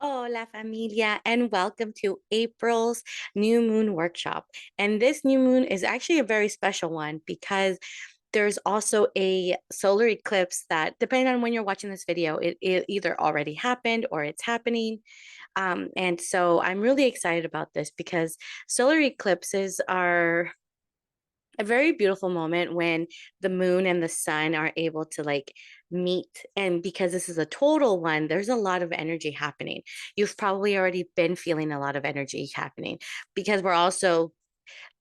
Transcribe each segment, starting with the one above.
Hola familia, and welcome to April's new moon workshop. And this new moon is actually a very special one because there's also a solar eclipse that, depending on when you're watching this video, it either already happened or it's happening. And so I'm really excited about this because solar eclipses are a very beautiful moment when the moon and the sun are able to meet. And because this is a total one, there's a lot of energy happening. You've probably already been feeling a lot of energy happening because we're also,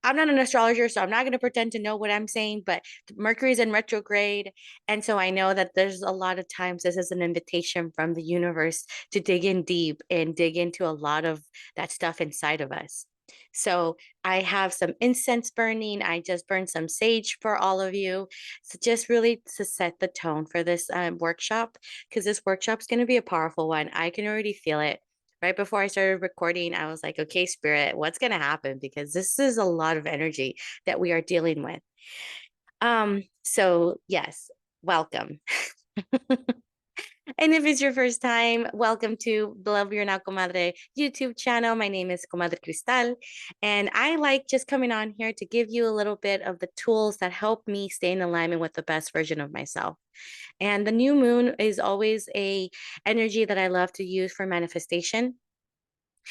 I'm not an astrologer, so I'm not going to pretend to know what I'm saying, but Mercury's in retrograde. And so I know that there's a lot of times this is an invitation from the universe to dig in deep and dig into a lot of that stuff inside of us. So I have some incense burning. I just burned some sage for all of you. So just really to set the tone for this workshop, because this workshop is going to be a powerful one. I can already feel it. Right before I started recording, I was like, okay, spirit, what's going to happen? Because this is a lot of energy that we are dealing with. So yes, welcome. And if it's your first time, welcome to the Love Your Now Comadre YouTube channel. My name is Comadre Cristal, and I like just coming on here to give you a little bit of the tools that help me stay in alignment with the best version of myself. And the new moon is always a energy that I love to use for manifestation.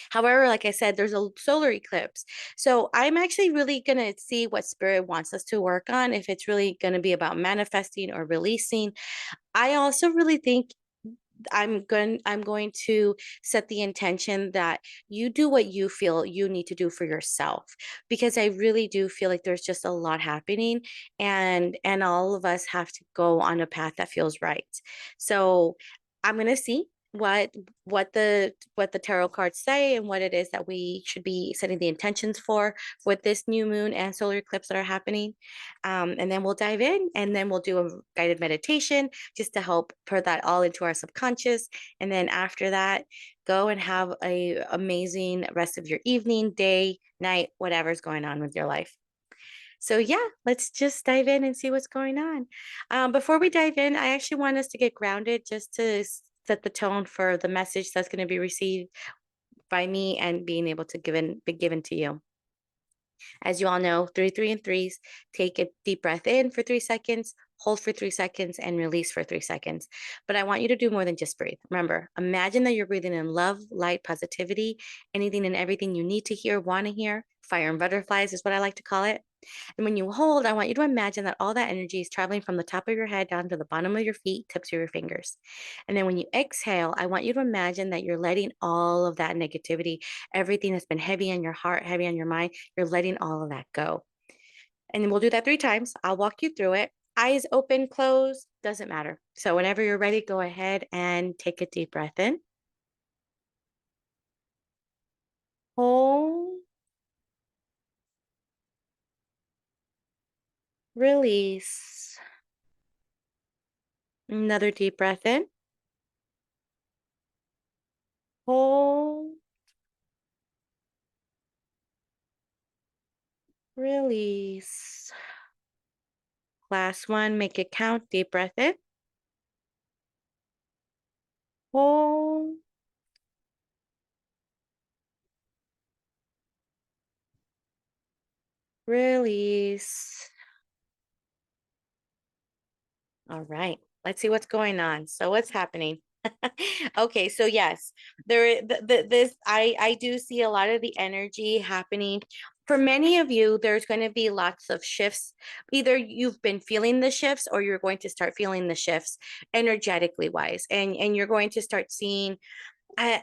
However, like I said, there's a solar eclipse. So I'm actually really going to see what spirit wants us to work on, if it's really going to be about manifesting or releasing. I also really think I'm going to set the intention that you do what you feel you need to do for yourself, because I really do feel like there's just a lot happening, and all of us have to go on a path that feels right. So I'm going to see what the tarot cards say and what it is that we should be setting the intentions for with this new moon and solar eclipse that are happening. And then we'll dive in, and then we'll do a guided meditation just to help put that all into our subconscious. And then after that, go and have a amazing rest of your evening, day, night, whatever's going on with your life. So yeah, let's just dive in and see what's going on. Before we dive in, I actually want us to get grounded just to set the tone for the message that's going to be received by me and being able to be given to you. As you all know, 3 and threes, take a deep breath in for 3 seconds, hold for 3 seconds, and release for 3 seconds. But I want you to do more than just breathe. Remember, imagine that you're breathing in love, light, positivity, anything and everything you need to hear, want to hear. Fire and butterflies is what I like to call it. And when you hold, I want you to imagine that all that energy is traveling from the top of your head down to the bottom of your feet, tips of your fingers. And then when you exhale, I want you to imagine that you're letting all of that negativity, everything that's been heavy on your heart, heavy on your mind, you're letting all of that go. And then we'll do that 3 times. I'll walk you through it. Eyes open, closed, doesn't matter. So whenever you're ready, go ahead and take a deep breath in. Hold, release. Another deep breath in. Hold, release. Last one, make it count. Deep breath in. Hold, release. All right. Let's see what's going on. So what's happening? Okay, so yes, this I do see a lot of the energy happening. For many of you, there's going to be lots of shifts. Either you've been feeling the shifts or you're going to start feeling the shifts energetically wise. And you're going to start seeing uh,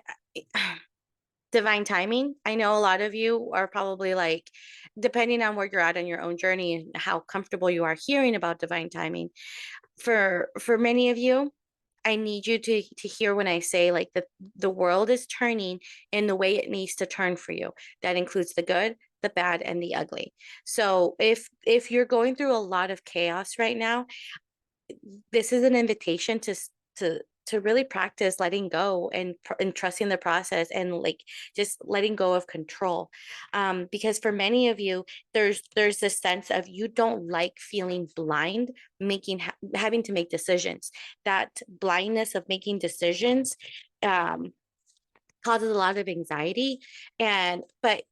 divine timing. I know a lot of you are probably like, depending on where you're at on your own journey and how comfortable you are hearing about divine timing. For many of you, I need you to hear when I say like the world is turning in the way it needs to turn for you. That includes the good, the bad, and the ugly. So if you're going through a lot of chaos right now, this is an invitation to to really practice letting go and trusting the process, and like just letting go of control, because for many of you, there's this sense of you don't like feeling blind, having to make decisions. That blindness of making decisions, um causes a lot of anxiety. And but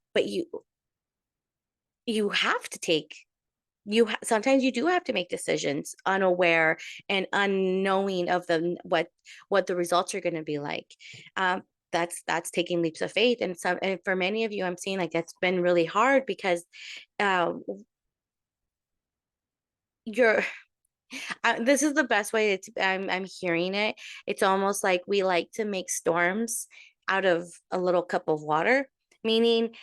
you have to take sometimes you do have to make decisions unaware and unknowing of what the results are going to be like. um that's taking leaps of faith, and some, and for many of you I'm seeing like it's been really hard because um you're this is the best way I'm hearing it. It's almost like we like to make storms out of a little cup of water, meaning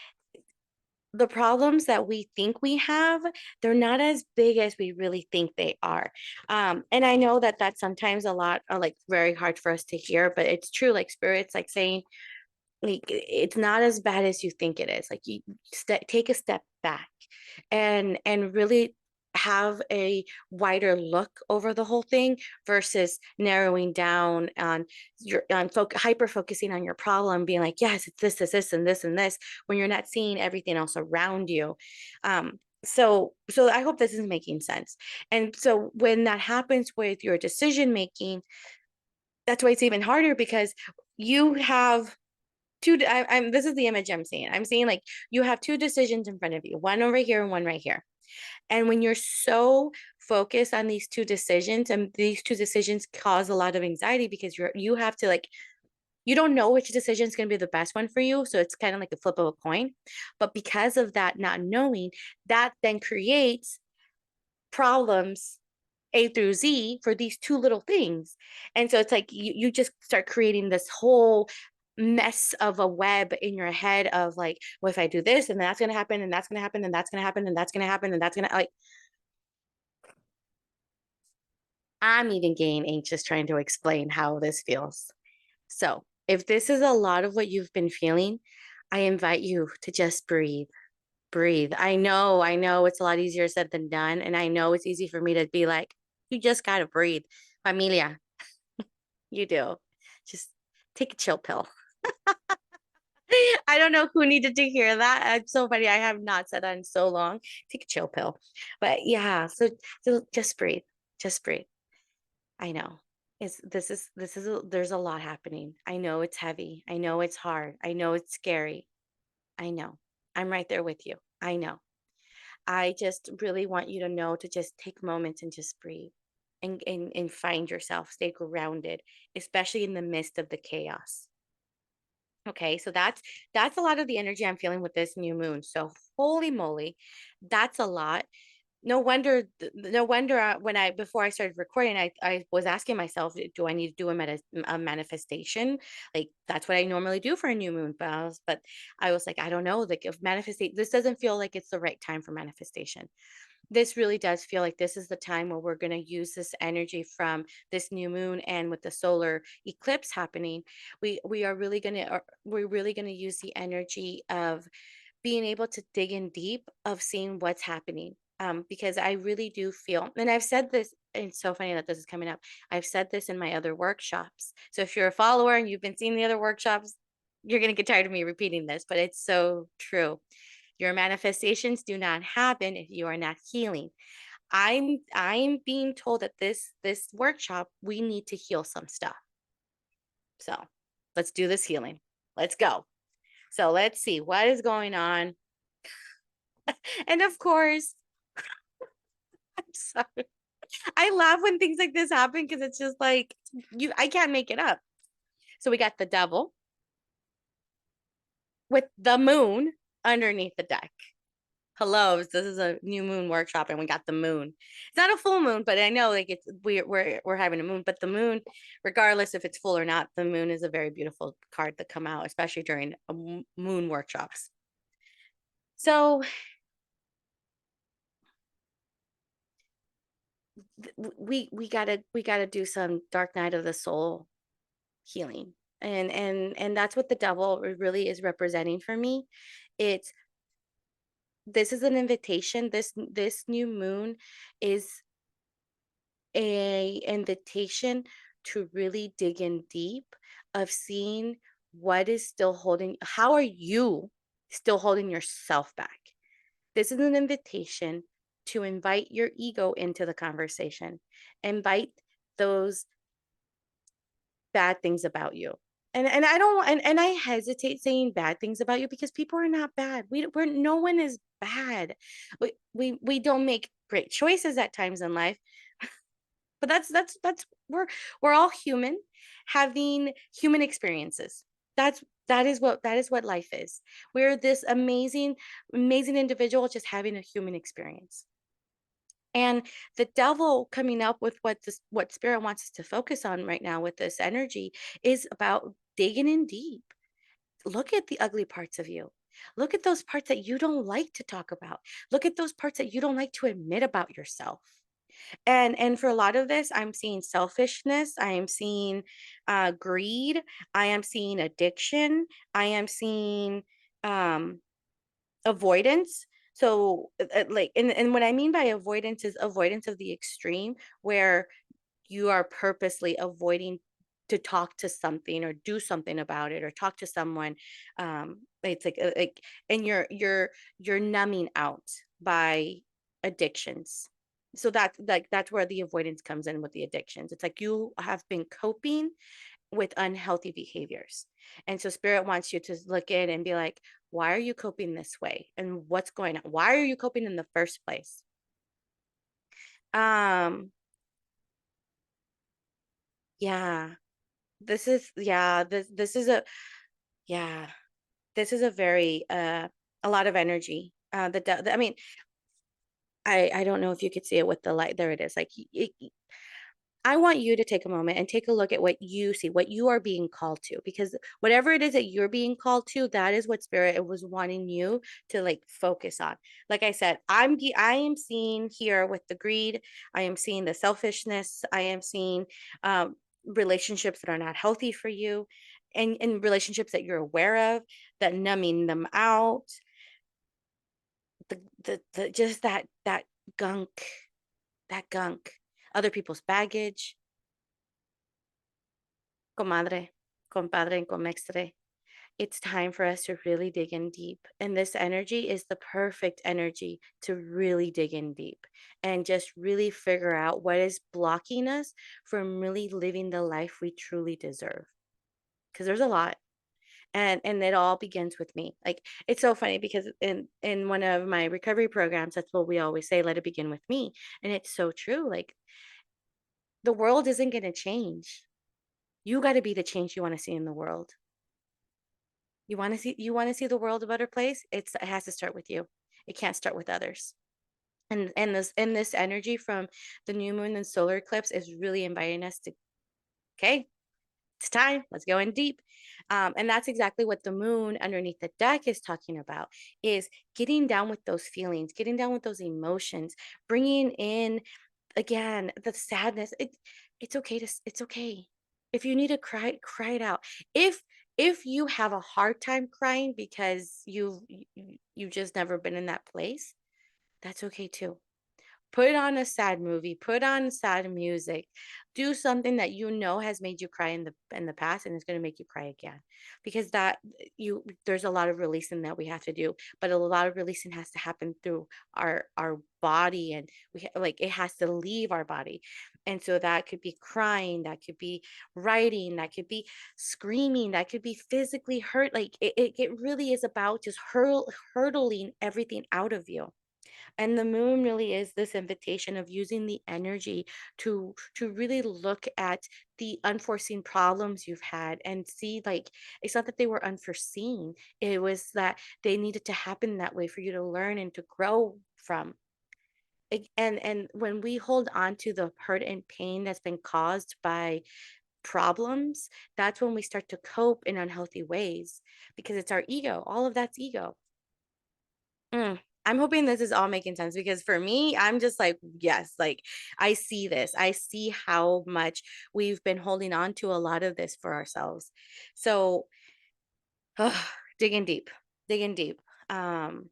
the problems that we think we have, they're not as big as we really think they are. And I know that that's sometimes a lot, like very hard for us to hear, but it's true. Like spirits, like saying, like it's not as bad as you think it is. Like you take a step back and really have a wider look over the whole thing versus narrowing down on your on hyper focusing on your problem, being like, yes, it's this and this and this, when you're not seeing everything else around you. So I hope this is making sense. And so when that happens with your decision making, that's why it's even harder, because you have I'm this is the image I'm seeing. I'm seeing like you have two decisions in front of you, one over here and one right here. And when you're so focused on these two decisions, and these two decisions cause a lot of anxiety because you have to like, you don't know which decision is going to be the best one for you. So it's kind of like a flip of a coin. But because of that not knowing, that then creates problems A through Z for these two little things. And so it's like you just start creating this whole mess of a web in your head of like, well, if I do this and that's going to happen and that's going to happen and that's going to happen and that's going to happen and that's going to, like, I'm even getting anxious trying to explain how this feels. So if this is a lot of what you've been feeling, I invite you to just breathe. Breathe. I know it's a lot easier said than done. And I know it's easy for me to be like, you just got to breathe. Familia, you do. Just take a chill pill. I don't know who needed to hear that. It's so funny. I have not said that in so long. Take a chill pill. But yeah, so just breathe. Just breathe. I know. There's a lot happening. I know it's heavy. I know it's hard. I know it's scary. I know. I'm right there with you. I know. I just really want you to know to just take moments and just breathe and find yourself, stay grounded, especially in the midst of the chaos. Okay, so that's a lot of the energy I'm feeling with this new moon. So holy moly, that's a lot. No wonder when I before I started recording, I was asking myself, do I need to do a manifestation? Like that's what I normally do for a new moon. But I was like, I don't know. Like if manifestation, this doesn't feel like it's the right time for manifestation. This really does feel like this is the time where we're going to use this energy from this new moon, and with the solar eclipse happening, we're really going to use the energy of being able to dig in deep of seeing what's happening. Because I really do feel, and I've said this, and it's so funny that this is coming up. I've said this in my other workshops. So if you're a follower and you've been seeing the other workshops, you're going to get tired of me repeating this, but it's so true. Your manifestations do not happen if you are not healing. I'm being told that this workshop, we need to heal some stuff. So let's do this healing. Let's go. So let's see what is going on. And of course, I'm sorry. I laugh when things like this happen because it's just like I can't make it up. So we got the devil with the moon underneath the deck. Hello, this is a new moon workshop and we got the moon. It's not a full moon, but I know like it's we're having a moon, but the moon, regardless if it's full or not, the moon is a very beautiful card to come out, especially during moon workshops. So we gotta do some dark night of the soul healing. And that's what the devil really is representing for me. It's This is an invitation. This new moon is a invitation to really dig in deep of seeing what is still holding, how are you still holding yourself back. This is an invitation to invite your ego into the conversation, invite those bad things about you, And I don't and I hesitate saying bad things about you because people are not bad. We're no one is bad. We don't make great choices at times in life, but that's we're all human having human experiences. That is what life is. We're this amazing individual just having a human experience. And the devil coming up with what spirit wants us to focus on right now with this energy is about digging in deep. Look at the ugly parts of you. Look at those parts that you don't like to talk about. Look at those parts that you don't like to admit about yourself. And for a lot of this, I'm seeing selfishness. I am seeing greed. I am seeing addiction. I am seeing um, avoidance. So, like, and what I mean by avoidance is avoidance of the extreme, where you are purposely avoiding to talk to something or do something about it or talk to someone. It's like, and you're numbing out by addictions. So that's where the avoidance comes in with the addictions. It's like you have been coping with unhealthy behaviors. And so spirit wants you to look in and be like, why are you coping this way? And what's going on? Why are you coping in the first place? Um, yeah. This is a yeah, this is a very a lot of energy. I mean, I don't know if you could see it with the light. There it is. Like I want you to take a moment and take a look at what you see, what you are being called to, because whatever it is that you're being called to, that is what spirit was wanting you to like focus on. Like I said, I am seeing here with the greed, I am seeing the selfishness, I am seeing relationships that are not healthy for you, and relationships that you're aware of, that numbing them out, the just that gunk, that gunk, other people's baggage. Comadre, compadre, and comexdre. It's time for us to really dig in deep. And this energy is the perfect energy to really dig in deep and just really figure out what is blocking us from really living the life we truly deserve. Because there's a lot. And it all begins with me. Like it's so funny because in one of my recovery programs, that's what we always say, let it begin with me. And it's so true. Like the world isn't going to change. You got to be the change you want to see in the world. You want to see the world a better place? It has to start with you. It can't start with others. And this energy from the new moon and solar eclipse is really inviting us to, okay, it's time. Let's go in deep. And that's exactly what the moon underneath the deck is talking about, is getting down with those feelings, getting down with those emotions, bringing in again the sadness. It's okay it's okay. If you need to cry, cry it out. If you have a hard time crying because you've just never been in that place, that's okay too. Put on a sad movie, put on sad music, do something that you know has made you cry in the past and it's going to make you cry again. Because that you there's a lot of releasing that we have to do, but a lot of releasing has to happen through our body, and like it has to leave our body. And so that could be crying, that could be writing, that could be screaming, that could be physically hurt. Like it really is about just hurtling everything out of you. And the moon really is this invitation of using the energy to really look at the unforeseen problems you've had and see, like, it's not that they were unforeseen, it was that they needed to happen that way for you to learn and to grow from. And when we hold on to the hurt and pain that's been caused by problems, that's when we start to cope in unhealthy ways, because it's our ego. All of that's ego. Mm. I'm hoping this is all making sense, because for me, I'm just like, yes, like I see this. I see how much we've been holding on to a lot of this for ourselves. So, digging deep, digging deep. Um,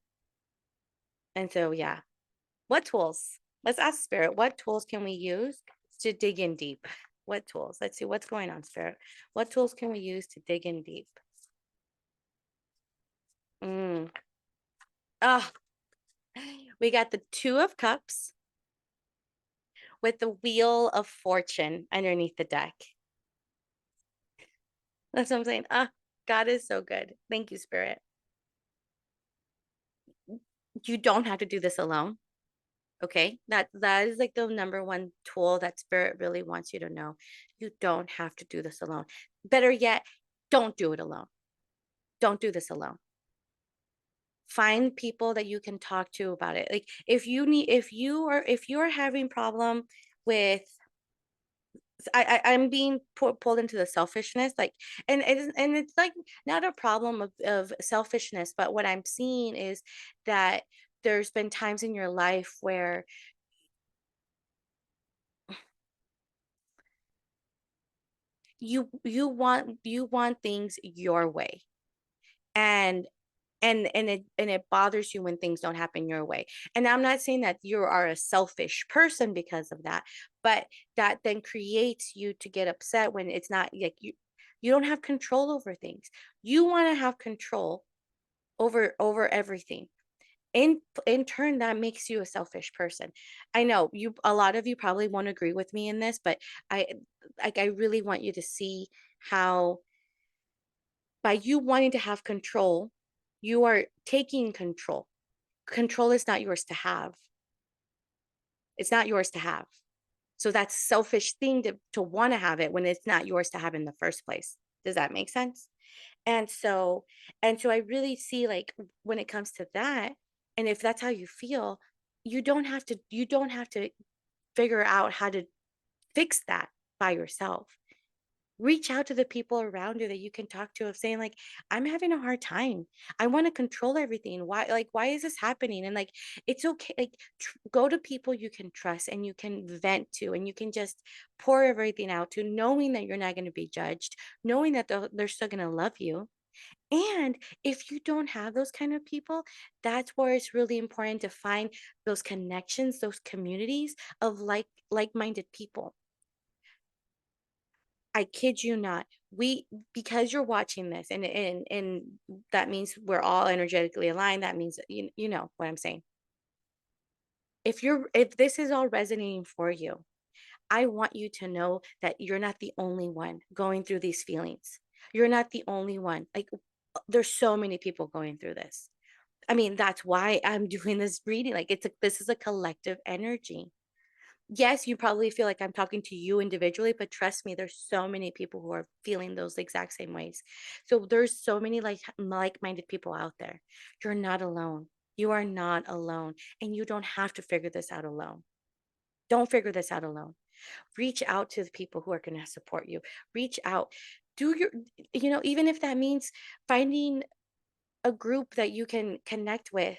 and so, yeah, what tools? Let's ask Spirit, what tools can we use to dig in deep? What tools? Let's see what's going on, Spirit. What tools can we use to dig in deep? Mm. Oh, we got the Two of Cups with the Wheel of Fortune underneath the deck. That's what I'm saying. Ah, God is so good. Thank you, Spirit. You don't have to do this alone. Okay. That is like the number one tool that Spirit really wants you to know. You don't have to do this alone. Better yet, don't do it alone. Don't do this alone. Find people that you can talk to about it. Like if you are having problem with I'm being pulled into the selfishness, like, and it's like not a problem of selfishness, but what I'm seeing is that there's been times in your life where you want things your way, and it bothers you when things don't happen your way. And I'm not saying that you are a selfish person because of that, but that then creates you to get upset when it's not like you don't have control over things. You want to have control over everything. In turn, that makes you a selfish person. I know you a lot of you probably won't agree with me in this, but I I really want you to see how by you wanting to have control, you are taking control. Control is not yours to have. It's not yours to have. So that's selfish thing to want to have it when it's not yours to have in the first place. Does that make sense? And so I really see like when it comes to that, and if that's how you feel, you don't have to figure out how to fix that by yourself. Reach out to the people around you that you can talk to of saying like, I'm having a hard time, I want to control everything, why is this happening, and like it's okay, like go to people you can trust and you can vent to and you can just pour everything out to, knowing that you're not going to be judged, knowing that they're still going to love you. And if you don't have those kind of people, that's where it's really important to find those connections, those communities of like-minded people. I kid you not. We Because you're watching this and that means we're all energetically aligned. That means you know what I'm saying. If this is all resonating for you, I want you to know that you're not the only one going through these feelings. You're not the only one. Like there's so many people going through this. I mean, that's why I'm doing this reading. Like this is a collective energy. Yes, you probably feel like I'm talking to you individually, but trust me, there's so many people who are feeling those exact same ways. So there's so many like-minded people out there. You're not alone. You are not alone, and you don't have to figure this out alone. Don't figure this out alone. Reach out to the people who are going to support you. Reach out. Do your, even if that means finding a group that you can connect with.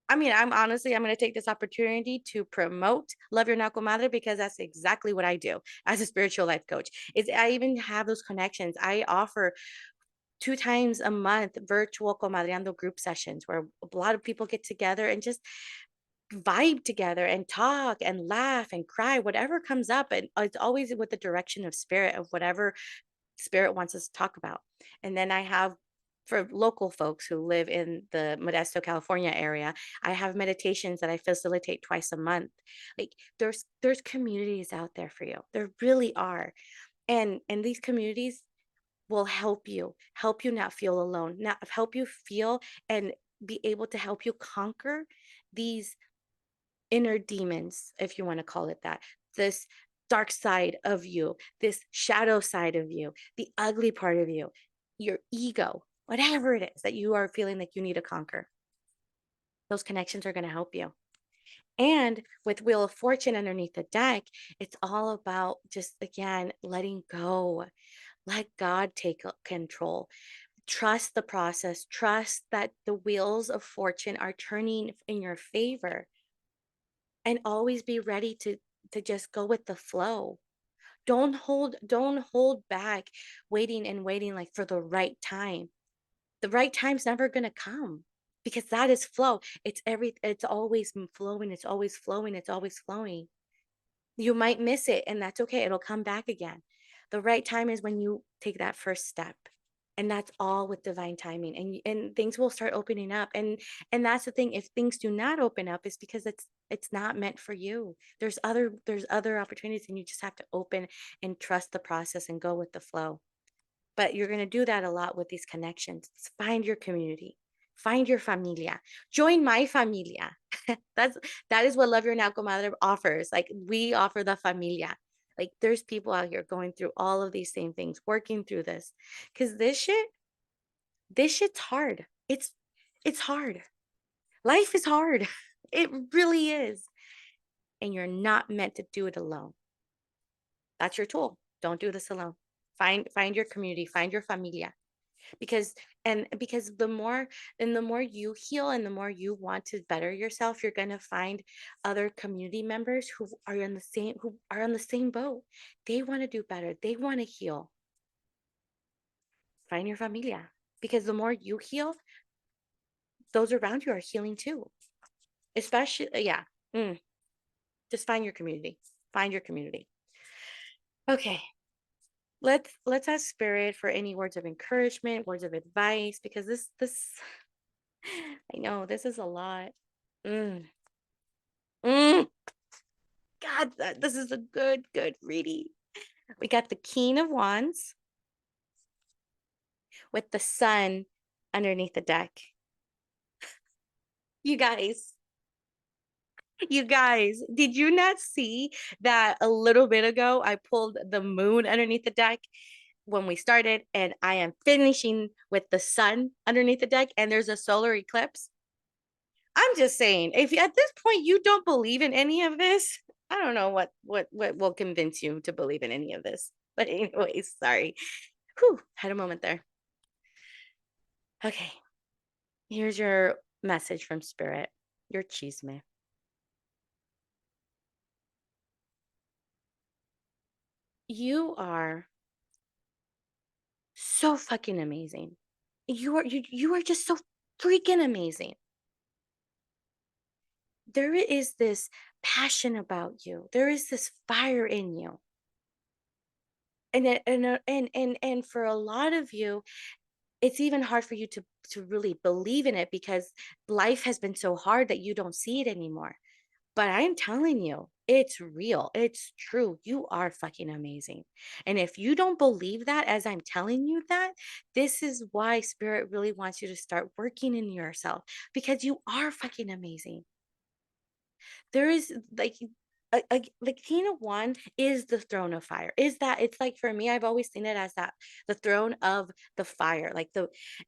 I mean, I'm going to take this opportunity to promote Love Your Knuckle Comadre because that's exactly what I do as a spiritual life coach. Is I even have those connections. I offer 2 times a month virtual comadreando group sessions where a lot of people get together and just vibe together and talk and laugh and cry, whatever comes up. And it's always with the direction of spirit of whatever spirit wants us to talk about. And then I have for local folks who live in the Modesto, California area, I have meditations that I facilitate twice a month. Like there's communities out there for you. There really are. And these communities will help you not feel alone, not help you feel and be able to help you conquer these inner demons, if you want to call it that, this dark side of you, this shadow side of you, the ugly part of you, your ego, whatever it is that you are feeling like you need to conquer. Those connections are going to help you. And with Wheel of Fortune underneath the deck, it's all about just, again, letting go. Let God take control. Trust the process. Trust that the wheels of fortune are turning in your favor, and always be ready to just go with the flow. Don't hold back waiting and waiting like for the right time. The right time's never going to come because that is flow. It's always flowing, it's always flowing, it's always flowing. You might miss it and that's okay. It'll come back again. The right time is when you take that first step. And that's all with divine timing, and things will start opening up, and that's the thing. If things do not open up, it's because it's not meant for you. There's other opportunities, and you just have to open and trust the process and go with the flow. But you're going to do that a lot with these connections. Find your community, find your familia, join my familia. That's that is what Love Your Now Comadre offers. Like we offer the familia. Like there's people out here going through all of these same things, working through this. Cause this shit's hard. It's hard. Life is hard. It really is. And you're not meant to do it alone. That's your tool. Don't do this alone. Find your community, find your familia. Because because the more you heal and the more you want to better yourself, you're going to find other community members who are on the same boat. They want to do better. They want to heal. Find your familia, because the more you heal, those around you are healing too. Especially yeah. Mm, just find your community. Find your community. Okay. Let's ask spirit for any words of encouragement, words of advice, because this I know this is a lot. Mm, mm, God, this is a good reading. We got the King of Wands with the sun underneath the deck. You guys, you guys, did you not see that a little bit ago I pulled the moon underneath the deck when we started, and I am finishing with the sun underneath the deck, and there's a solar eclipse? I'm just saying, if at this point you don't believe in any of this, I don't know what will convince you to believe in any of this. But anyways, sorry. Whew, had a moment there. Okay, here's your message from spirit. Your chisme. You are so fucking amazing. You are just so freaking amazing. There is this passion about you. There is this fire in you. And for a lot of you, it's even hard for you to really believe in it because life has been so hard that you don't see it anymore. But I'm telling you, it's real. It's true. You are fucking amazing. And if you don't believe that as I'm telling you that, this is why spirit really wants you to start working in yourself, because you are fucking amazing. There is like the King of One is the throne of fire. Is that it's like for me, I've always seen it as that the throne of the fire, like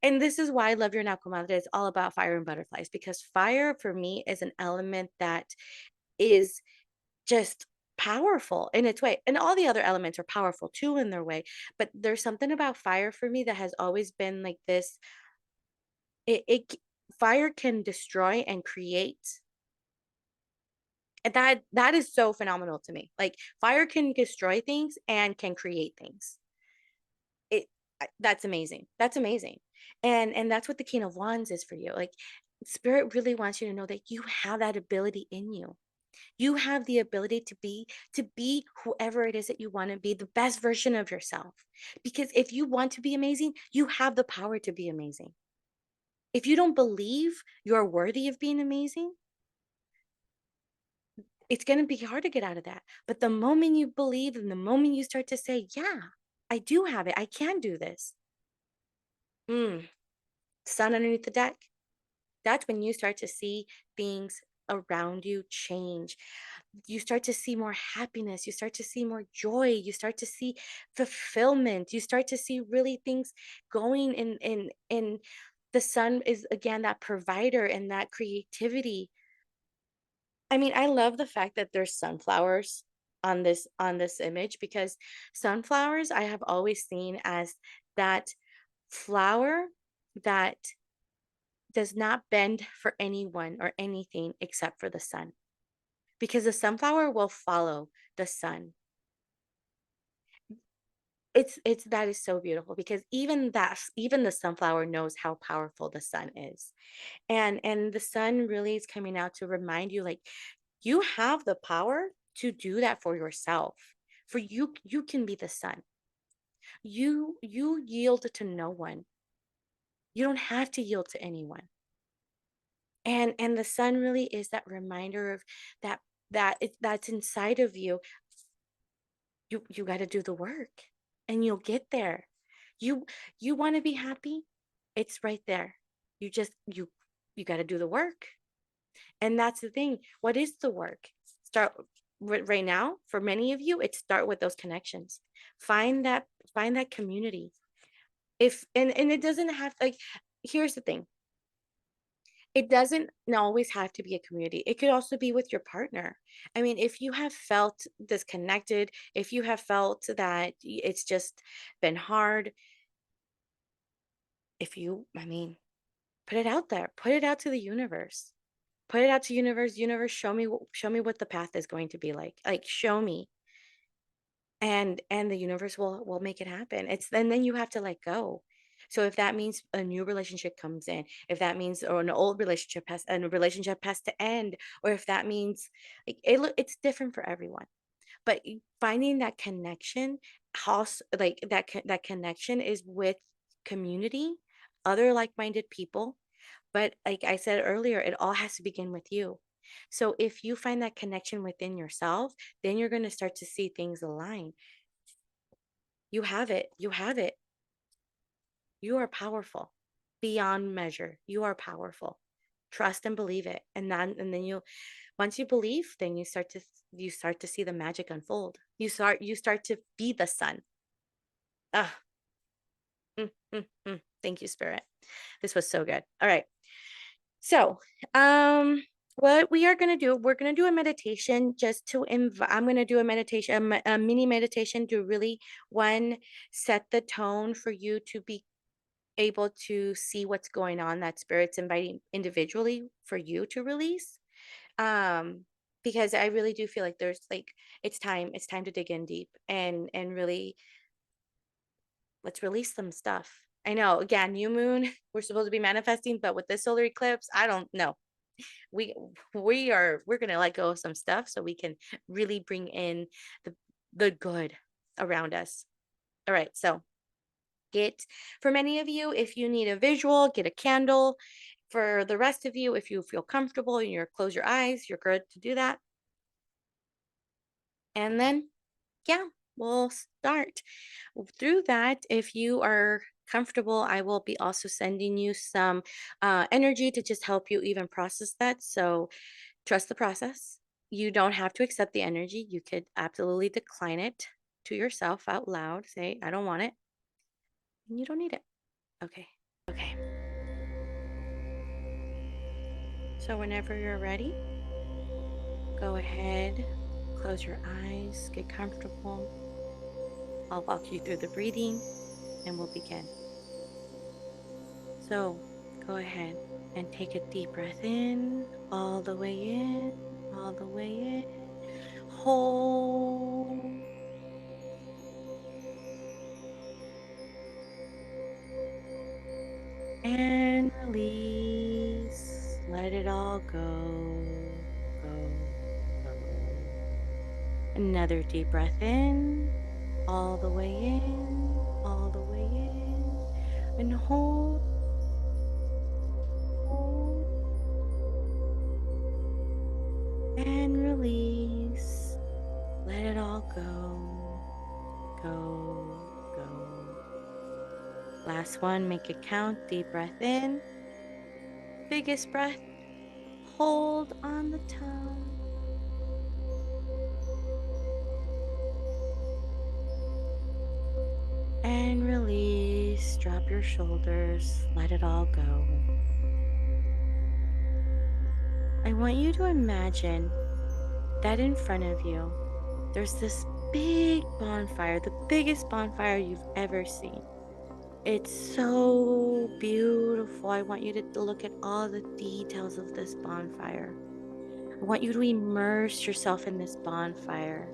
and this is why I Love Your Now Comadre is all about fire and butterflies, because fire for me is an element that is just powerful in its way, and all the other elements are powerful too in their way, but there's something about fire for me that has always been like this. It fire can destroy and create. And that is so phenomenal to me. Like fire can destroy things and can create things. It that's amazing. That's amazing. And that's what the King of Wands is for you. Like spirit really wants you to know that you have that ability in you. You have the ability to be whoever it is that you want to be, the best version of yourself. Because if you want to be amazing, you have the power to be amazing. If you don't believe you're worthy of being amazing, it's going to be hard to get out of that. But the moment you believe and the moment you start to say, yeah, I do have it, I can do this. Mm, sun underneath the deck. That's when you start to see things around you change. You start to see more happiness. You start to see more joy. You start to see fulfillment. You start to see really things going in the sun is again that provider and that creativity. I mean, I love the fact that there's sunflowers on this image, because sunflowers I have always seen as that flower that does not bend for anyone or anything except for the sun, because the sunflower will follow the sun. It's that is so beautiful, because even the sunflower knows how powerful the sun is. And the sun really is coming out to remind you, like, you have the power to do that for yourself. For you can be the sun. You yield to no one. You don't have to yield to anyone. And the sun really is that reminder of that, that's inside of you. You got to do the work and you'll get there. You you want to be happy? It's right there. You just you got to do the work. And that's the thing. What is the work? Start right now for many of you, it's start with those connections. Find that find that community. If and it doesn't have like here's the thing. It doesn't always have to be a community. It could also be with your partner. I mean, if you have felt disconnected, if you have felt that it's just been hard, if you, I mean, put it out there, put it out to the universe, put it out to universe, show me what the path is going to be like show me, and the universe will make it happen. It's and then you have to let go. So if that means a new relationship comes in, if that means or an old relationship has and a relationship has to end, or if that means like it's different for everyone. But finding that connection, house like that connection is with community, other like-minded people. But like I said earlier, it all has to begin with you. So if you find that connection within yourself, then you're going to start to see things align. You have it. You have it. You are powerful beyond measure. You are powerful. Trust and believe it. And then you once you believe, then you start to see the magic unfold. You start to be the sun. Ah, Thank you, Spirit. This was so good. All right. So, what we are going to do, we're going to do a meditation just to invite, I'm going to do a meditation, a mini meditation to really, one, set the tone for you to be able to see what's going on that Spirit's inviting individually for you to release. Um, because I really do feel like there's like, it's time to dig in deep and really let's release some stuff. I know, again, new moon, we're supposed to be manifesting, but with this solar eclipse, I don't know. We we're gonna let go of some stuff so we can really bring in the good around us. All right, so get for many of you, if you need a visual, get a candle. For the rest of you, if you feel comfortable and you're close your eyes, you're good to do that. And then yeah, we'll start. Through that, if you are comfortable, I will be also sending you some energy to just help you even process that. So trust the process. You don't have to accept the energy. You could absolutely decline it to yourself out loud. Say, I don't want it. And you don't need it. Okay. Okay. So whenever you're ready, go ahead, close your eyes, get comfortable. I'll walk you through the breathing and we'll begin. So go ahead and take a deep breath in, all the way in, all the way in. Hold. And release. Let it all go, go, go. Another deep breath in, all the way in, all the way in. And hold, hold. And release. Let it all go, go, go. Last one, make it count. Deep breath in. Biggest breath. Hold on the tongue. And release. Drop your shoulders. Let it all go. I want you to imagine that in front of you, there's this big bonfire, the biggest bonfire you've ever seen. It's so beautiful. I want you to look at all the details of this bonfire. I want you to immerse yourself in this bonfire.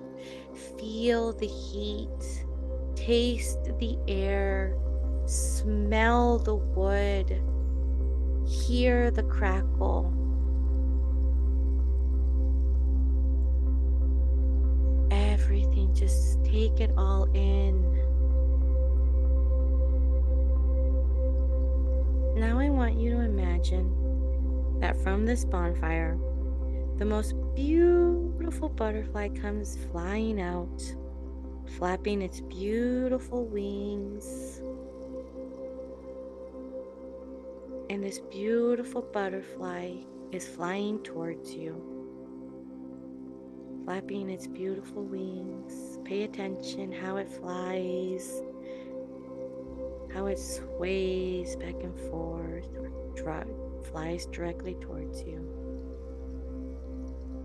Feel the heat, taste the air, smell the wood, hear the crackle. Everything, just take it all in. Now I want you to imagine that from this bonfire, the most beautiful butterfly comes flying out, flapping its beautiful wings. And this beautiful butterfly is flying towards you, flapping its beautiful wings. Pay attention how it flies, how it sways back and forth or flies directly towards you.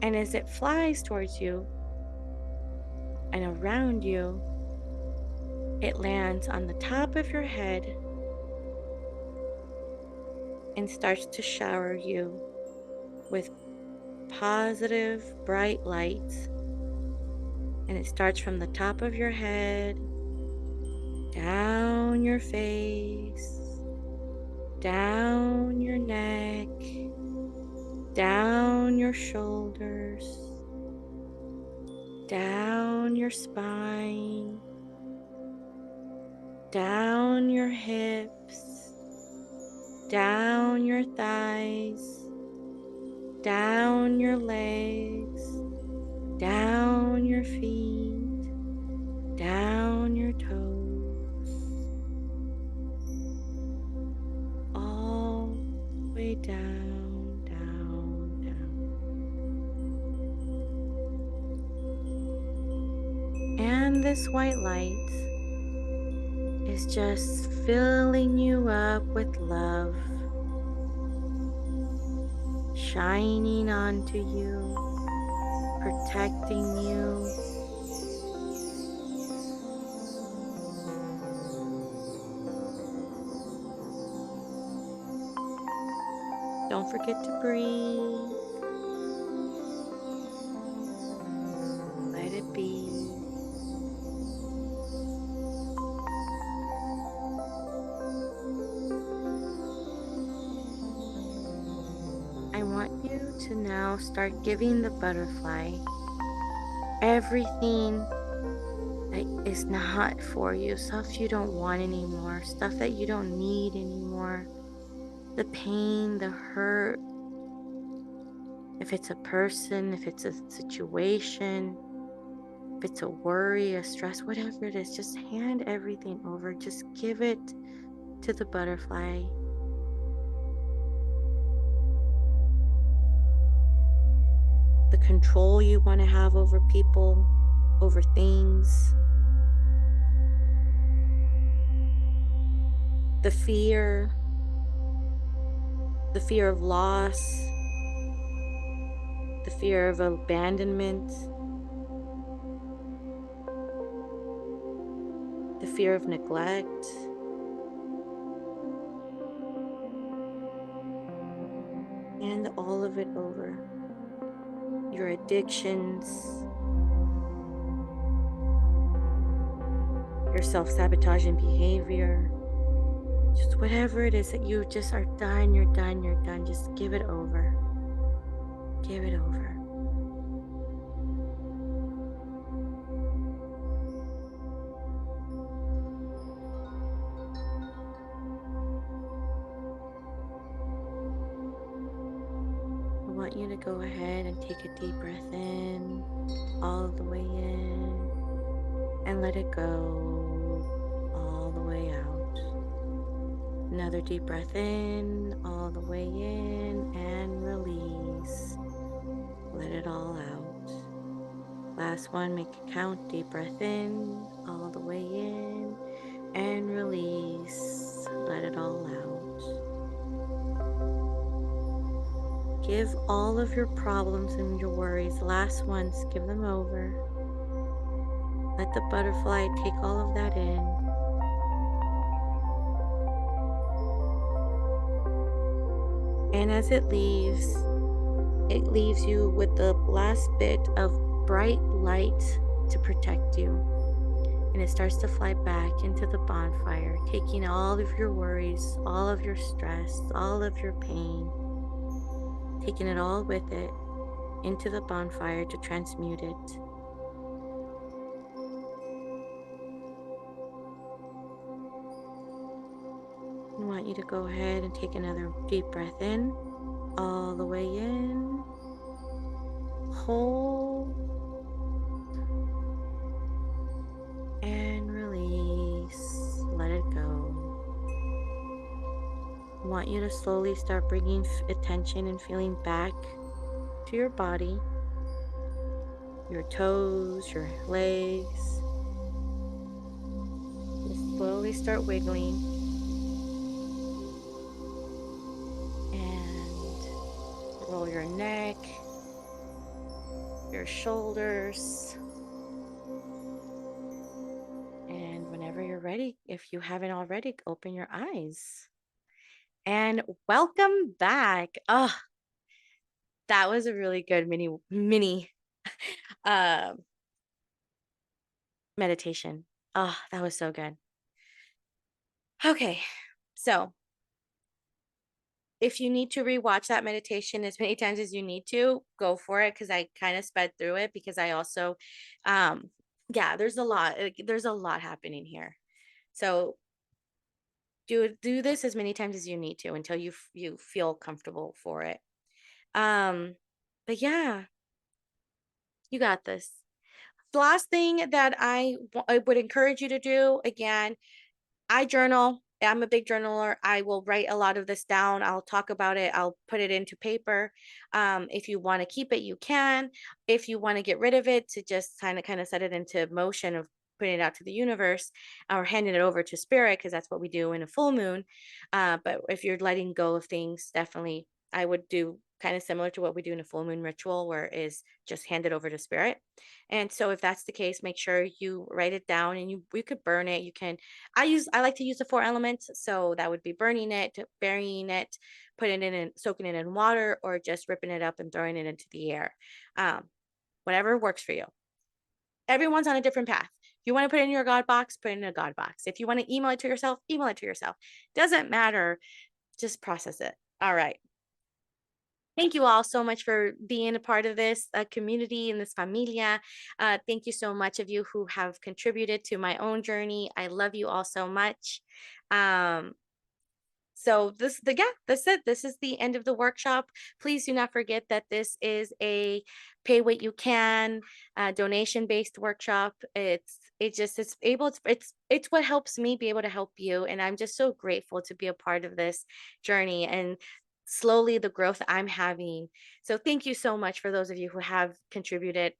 And as it flies towards you and around you, it lands on the top of your head and starts to shower you with positive, bright light. And it starts from the top of your head, down your face, down your neck, down your shoulders, down your spine, down your hips, down your thighs, down your legs, down your feet, down your toes, all the way down, down, down. And this white light is just filling you up with love, shining onto you, protecting you. Don't forget to breathe. Let it be. I want you to now start giving the butterfly everything that is not for you, stuff you don't want anymore, stuff that you don't need anymore, the pain, the hurt, if it's a person, if it's a situation, if it's a worry, a stress, whatever it is, just hand everything over. Just give it to the butterfly. The control you want to have over people, over things, the fear of loss, the fear of abandonment, the fear of neglect, hand all of it over. Your addictions, your self-sabotaging behavior, just whatever it is that you just are done, you're done, just give it over. Give it over. I want you to go ahead and take a deep breath in, all the way in, and let it go all the way out. Another deep breath in, all the way in, and release. Let it all out. Last one, make it count. Deep breath in, all the way in, and release. Let it all out. Give all of your problems and your worries, last ones, give them over. Let the butterfly take all of that in. And as it leaves you with the last bit of bright light to protect you. And it starts to fly back into the bonfire, taking all of your worries, all of your stress, all of your pain, taking it all with it into the bonfire to transmute it. I want you to go ahead and take another deep breath in, all the way in, hold, and release. Let it go. want you to slowly start bringing attention and feeling back to your body, your toes, your legs. Just slowly start wiggling and roll your neck, your shoulders. And whenever you're ready, if you haven't already, open your eyes. And welcome back. Oh, that was a really good mini uh meditation. Oh, that was so good. Okay. So, if you need to rewatch that meditation as many times as you need to, go for it, because I kind of sped through it because I also yeah, there's a lot happening here. So, do this as many times as you need to until you feel comfortable for it. Um but yeah, you got this. The last thing that I would encourage you to do, again, I journal. I'm a big journaler. I will write a lot of this down. I'll talk about it. I'll put it into paper. If you want to keep it, you can. If you want to get rid of it, to just kind of set it into motion of putting it out to the universe or handing it over to spirit, because that's what we do in a full moon. But if you're letting go of things, definitely I would do kind of similar to what we do in a full moon ritual, where it is just hand it over to spirit. And so if that's the case, make sure you write it down, and you could burn it. You can I like to use the four elements. So that would be burning it, burying it, putting it in, soaking it in water, or just ripping it up and throwing it into the air. Um, Whatever works for you. Everyone's on a different path. If you want to put it in your God box, put it in a God box. If you want to email it to yourself, email it to yourself. Doesn't matter. Just process it. All right. Thank you all so much for being a part of this community and this familia. Thank you so much of you who have contributed to my own journey. I love you all so much. Um, so that's it. This is the end of the workshop. Please do not forget that this is a pay what you can donation based workshop. It's what helps me be able to help you, and I'm just so grateful to be a part of this journey and slowly the growth I'm having. So thank you so much for those of you who have contributed.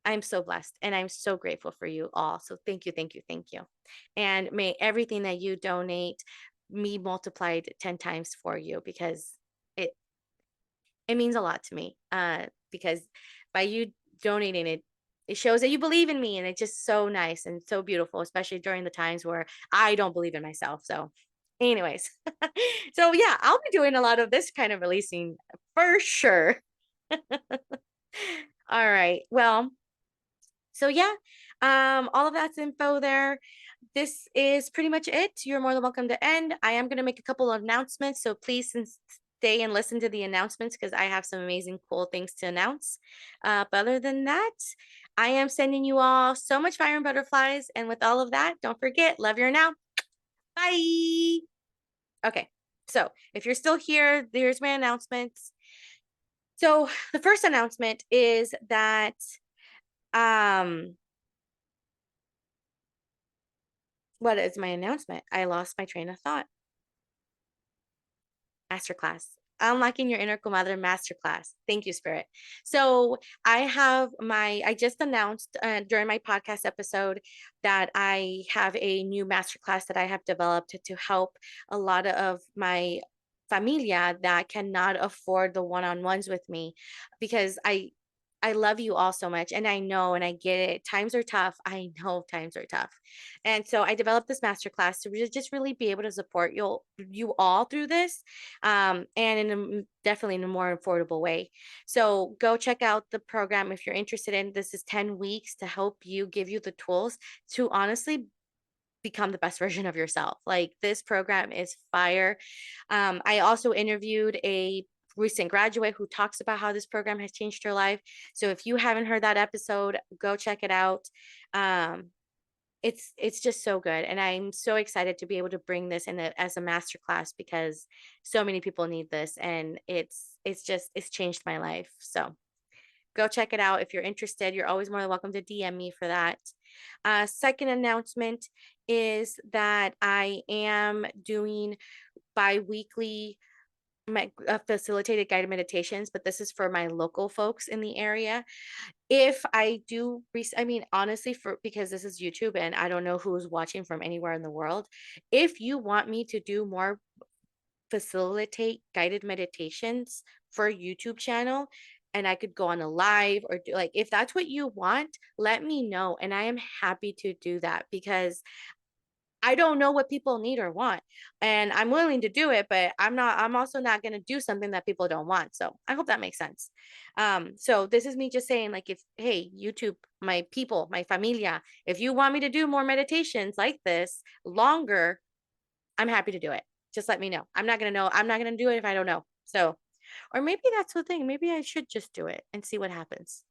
I'm so blessed and I'm so grateful for you all. So thank you, thank you, thank you. And may everything that you donate be multiplied 10 times for you, because it it means a lot to me. Because by you donating it, it shows that you believe in me, and it's just so nice and so beautiful, especially during the times where I don't believe in myself. So anyways, so yeah, I'll be doing a lot of this kind of releasing for sure. All right. Well, so yeah, all of that's info there. This is pretty much it. You're more than welcome to end. I am going to make a couple of announcements, so please stay and listen to the announcements, because I have some amazing, cool things to announce. But other than that, I am sending you all so much fire and butterflies. And with all of that, don't forget, love your now. Bye. Okay, so if you're still here, there's my announcements. So the first announcement is that um what is my announcement? I lost my train of thought. Masterclass. Unlocking your inner comadre masterclass. Thank you, Spirit. So I just announced during my podcast episode that I have a new masterclass that I have developed to help a lot of my familia that cannot afford the one-on-ones with me, because I love you all so much, and I know and I get it. Times are tough. I know times are tough. And so I developed this masterclass to just really be able to support you all through this, and definitely in a more affordable way. So go check out the program if you're interested in. This is 10 weeks to help you, give you the tools to honestly become the best version of yourself. Like, this program is fire. I also interviewed a recent graduate who talks about how this program has changed her life. So if you haven't heard that episode, go check it out. Um, it's just so good, and I'm so excited to be able to bring this in as a master class, because so many people need this, and it's changed my life. So go check it out if you're interested. You're always more than welcome to DM me for that. Second announcement is that I am doing bi-weekly facilitated guided meditations, but this is for my local folks in the area. If I do, I mean, honestly, for because this is YouTube and I don't know who's watching from anywhere in the world. If you want me to do more facilitate guided meditations for a YouTube channel, and I could go on a live or do like if that's what you want, let me know. And I am happy to do that because I don't know what people need or want. And I'm willing to do it, but I'm also not going to do something that people don't want. So I hope that makes sense. So this is me just saying, like, if, hey, YouTube, my people, my familia, if you want me to do more meditations like this longer, I'm happy to do it. Just let me know. I'm not going to know. I'm not going to do it if I don't know. So, or maybe that's the thing. Maybe I should just do it and see what happens.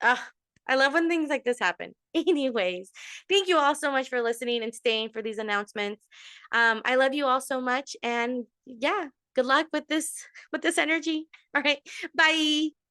Ah, I love when things like this happen. Anyways, thank you all so much for listening and staying for these announcements. I love you all so much, and yeah, good luck with this energy. All right, bye.